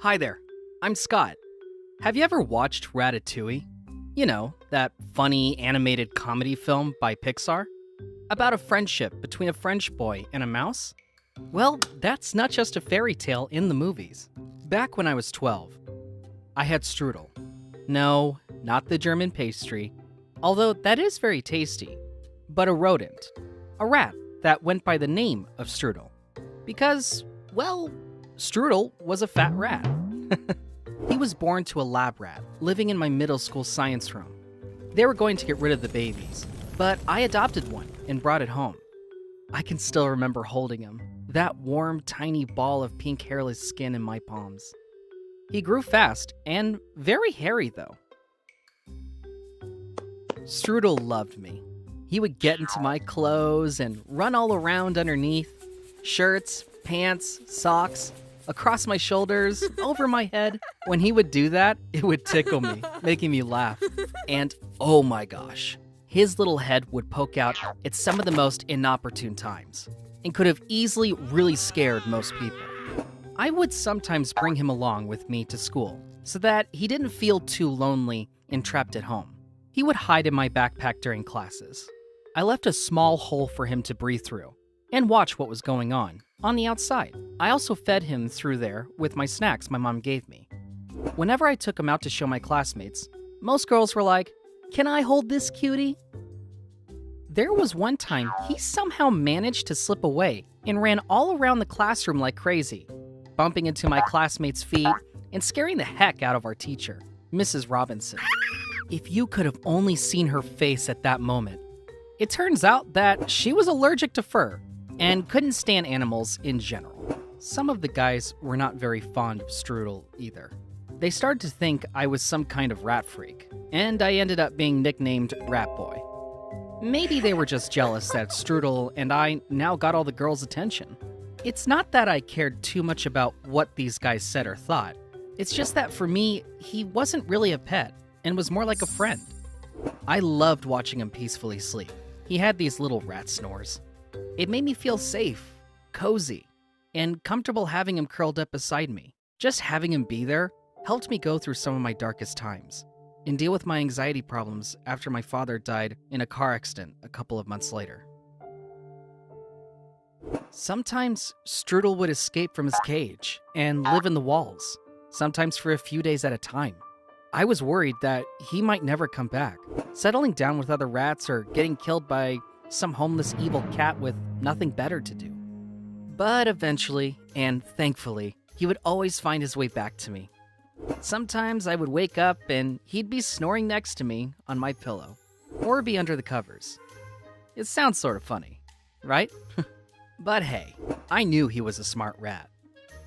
Hi there, I'm Scott. Have you ever watched Ratatouille? You know, that funny animated comedy film by Pixar? About a friendship between a French boy and a mouse? Well, that's not just a fairy tale in the movies. Back when I was 12, I had strudel. No, not the German pastry, although that is very tasty, but a rodent. A rat that went by the name of Strudel. Because, well, Strudel was a fat rat. He was born to a lab rat living in my middle school science room. They were going to get rid of the babies, but I adopted one and brought it home. I can still remember holding him, that warm, tiny ball of pink hairless skin in my palms. He grew fast and very hairy, though. Strudel loved me. He would get into my clothes and run all around underneath. Shirts, pants, socks, across my shoulders, over my head. When he would do that, it would tickle me, making me laugh. And oh my gosh, his little head would poke out at some of the most inopportune times and could have easily really scared most people. I would sometimes bring him along with me to school so that he didn't feel too lonely and trapped at home. He would hide in my backpack during classes. I left a small hole for him to breathe through and watch what was going on the outside. I also fed him through there with my snacks my mom gave me. Whenever I took him out to show my classmates, most girls were like, "Can I hold this cutie?" There was one time he somehow managed to slip away and ran all around the classroom like crazy, bumping into my classmates' feet and scaring the heck out of our teacher, Mrs. Robinson. If you could have only seen her face at that moment. It turns out that she was allergic to fur and couldn't stand animals in general. Some of the guys were not very fond of Strudel either. They started to think I was some kind of rat freak, and I ended up being nicknamed Rat Boy. Maybe they were just jealous that Strudel and I now got all the girls' attention. It's not that I cared too much about what these guys said or thought. It's just that for me, he wasn't really a pet and was more like a friend. I loved watching him peacefully sleep. He had these little rat snores. It made me feel safe, cozy, and comfortable having him curled up beside me. Just having him be there helped me go through some of my darkest times and deal with my anxiety problems after my father died in a car accident a couple of months later. Sometimes Strudel would escape from his cage and live in the walls, sometimes for a few days at a time. I was worried that he might never come back, settling down with other rats or getting killed by some homeless evil cat with nothing better to do. But eventually, and thankfully, he would always find his way back to me. Sometimes I would wake up and he'd be snoring next to me on my pillow, or be under the covers. It sounds sort of funny, right? But hey, I knew he was a smart rat.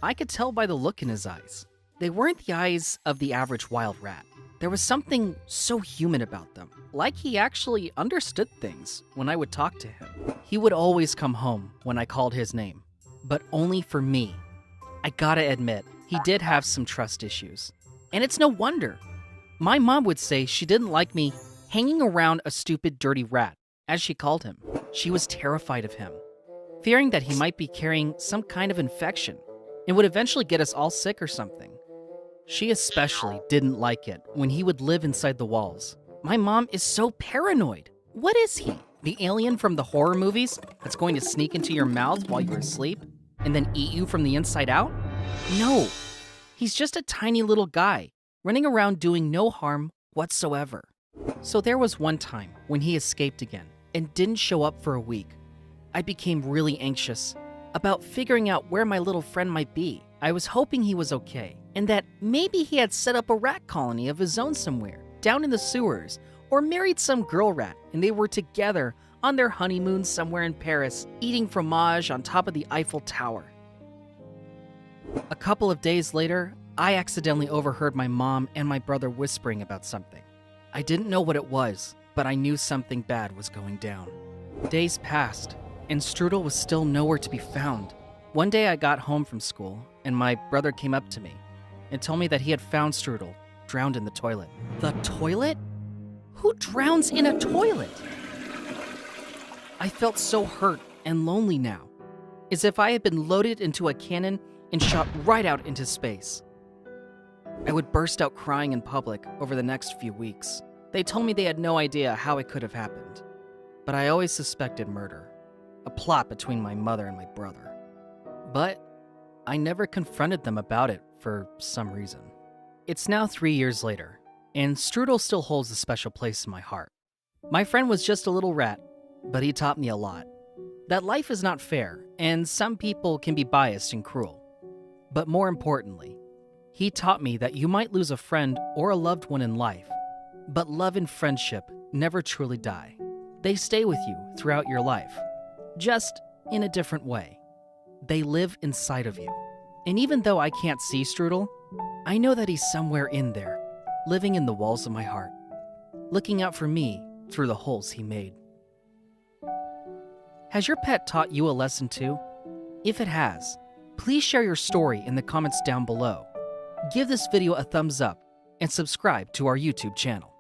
I could tell by the look in his eyes. They weren't the eyes of the average wild rat. There was something so human about them, like he actually understood things when I would talk to him. He would always come home when I called his name, but only for me. I gotta admit, he did have some trust issues. And it's no wonder. My mom would say she didn't like me hanging around a stupid dirty rat, as she called him. She was terrified of him, fearing that he might be carrying some kind of infection and would eventually get us all sick or something. She especially didn't like it when he would live inside the walls. My mom is so paranoid. What is he? The alien from the horror movies that's going to sneak into your mouth while you're asleep and then eat you from the inside out? No, he's just a tiny little guy running around doing no harm whatsoever. So there was one time when he escaped again and didn't show up for a week. I became really anxious about figuring out where my little friend might be. I was hoping he was okay, and that maybe he had set up a rat colony of his own somewhere, down in the sewers, or married some girl rat, and they were together on their honeymoon somewhere in Paris, eating fromage on top of the Eiffel Tower. A couple of days later, I accidentally overheard my mom and my brother whispering about something. I didn't know what it was, but I knew something bad was going down. Days passed, and Strudel was still nowhere to be found. One day I got home from school, and my brother came up to me and told me that he had found Strudel, drowned in the toilet. The toilet? Who drowns in a toilet? I felt so hurt and lonely now, as if I had been loaded into a cannon and shot right out into space. I would burst out crying in public over the next few weeks. They told me they had no idea how it could have happened, but I always suspected murder, a plot between my mother and my brother. But I never confronted them about it for some reason. It's now 3 years later, and Strudel still holds a special place in my heart. My friend was just a little rat, but he taught me a lot. That life is not fair, and some people can be biased and cruel. But more importantly, he taught me that you might lose a friend or a loved one in life, but love and friendship never truly die. They stay with you throughout your life, just in a different way. They live inside of you. And even though I can't see Strudel, I know that he's somewhere in there, living in the walls of my heart, looking out for me through the holes he made. Has your pet taught you a lesson too? If it has, please share your story in the comments down below. Give this video a thumbs up and subscribe to our YouTube channel.